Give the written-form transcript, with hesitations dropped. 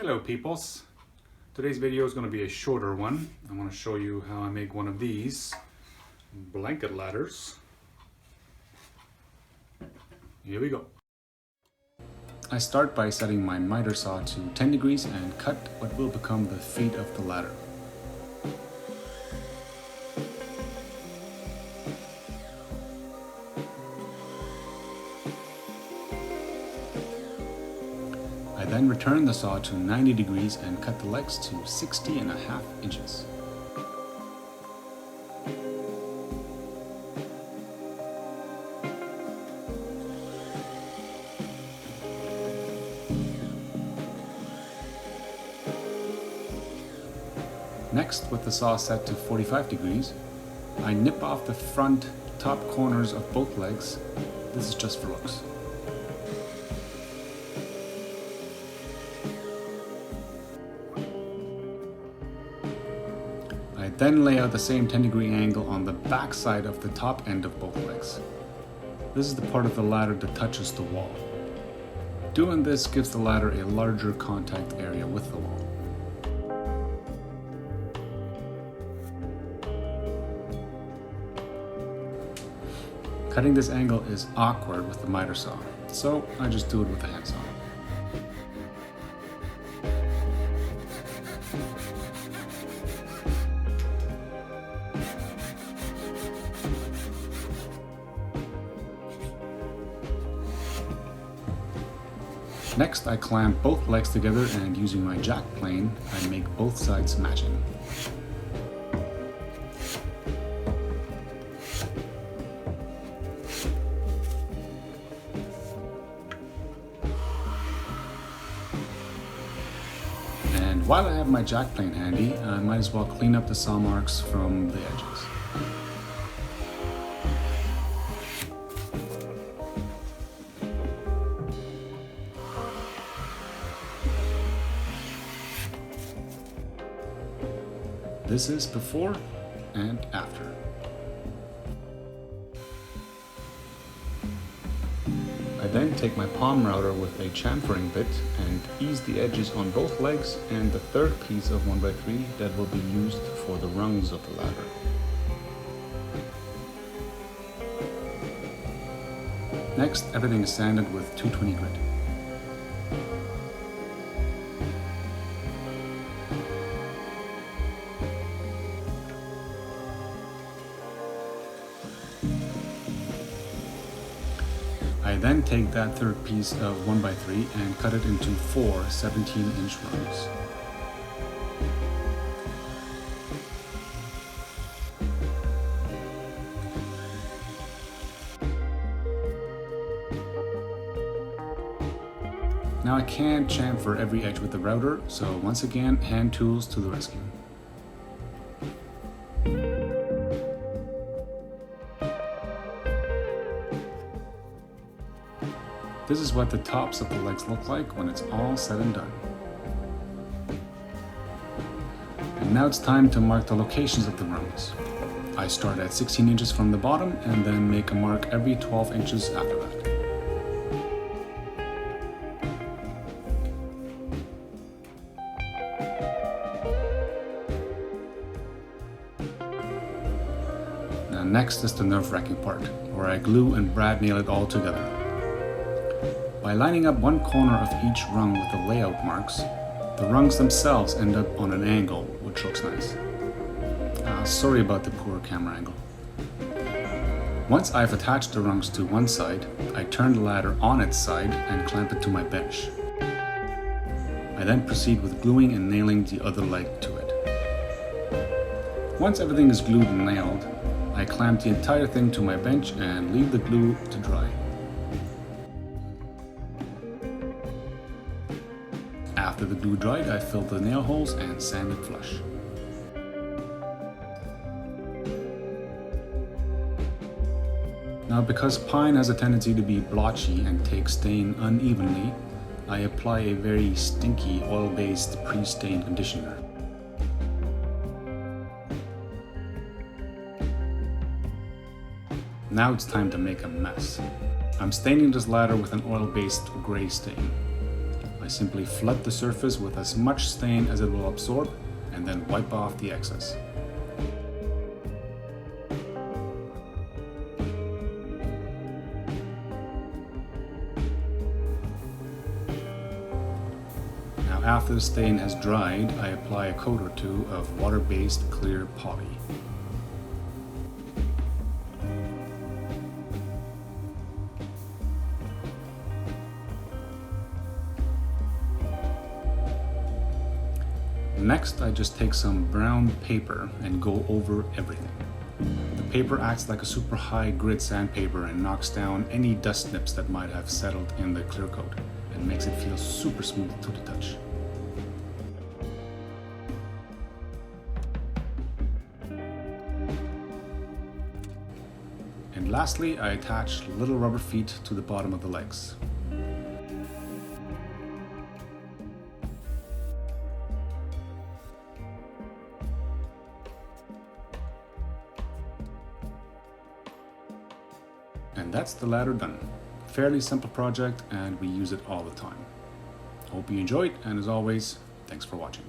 Hello peoples. Today's video is going to be a shorter one. I want to show you how I make one of these blanket ladders. Here we go. I start by setting my miter saw to 10 degrees and cut what will become the feet of the ladder. I then return the saw to 90 degrees and cut the legs to 60.5 inches. Next, with the saw set to 45 degrees, I nip off the front top corners of both legs. This is just for looks. I then lay out the same 10-degree angle on the back side of the top end of both legs. This is the part of the ladder that touches the wall. Doing this gives the ladder a larger contact area with the wall. Cutting this angle is awkward with the miter saw, so I just do it with the hand saw. Next, I clamp both legs together and using my jack plane, I make both sides matching. And while I have my jack plane handy, I might as well clean up the saw marks from the edges. This is before and after. I then take my palm router with a chamfering bit and ease the edges on both legs and the third piece of 1x3 that will be used for the rungs of the ladder. Next, everything is sanded with 220 grit. I then take that third piece of 1x3 and cut it into 4 17-inch rungs. Now I can't chamfer every edge with the router, so once again, hand tools to the rescue. This is what the tops of the legs look like when it's all said and done. And now it's time to mark the locations of the rungs. I start at 16 inches from the bottom and then make a mark every 12 inches after that. Now next is the nerve-wracking part, where I glue and brad nail it all together. By lining up one corner of each rung with the layout marks, the rungs themselves end up on an angle, which looks nice. Sorry about the poor camera angle. Once I've attached the rungs to one side, I turn the ladder on its side and clamp it to my bench. I then proceed with gluing and nailing the other leg to it. Once everything is glued and nailed, I clamp the entire thing to my bench and leave the glue to dry. After the glue dried, I filled the nail holes and sanded flush. Now, because pine has a tendency to be blotchy and take stain unevenly, I apply a very stinky oil-based pre-stain conditioner. Now it's time to make a mess. I'm staining this ladder with an oil-based gray stain. I I simply flood the surface with as much stain as it will absorb and then wipe off the excess. Now after the stain has dried, I apply a coat or two of water-based clear poly. Next, I just take some brown paper and go over everything. The paper acts like a super high grit sandpaper and knocks down any dust nips that might have settled in the clear coat and makes it feel super smooth to the touch. And lastly, I attach little rubber feet to the bottom of the legs. And that's the ladder done. Fairly simple project and we use it all the time. Hope you enjoyed, and as always, thanks for watching.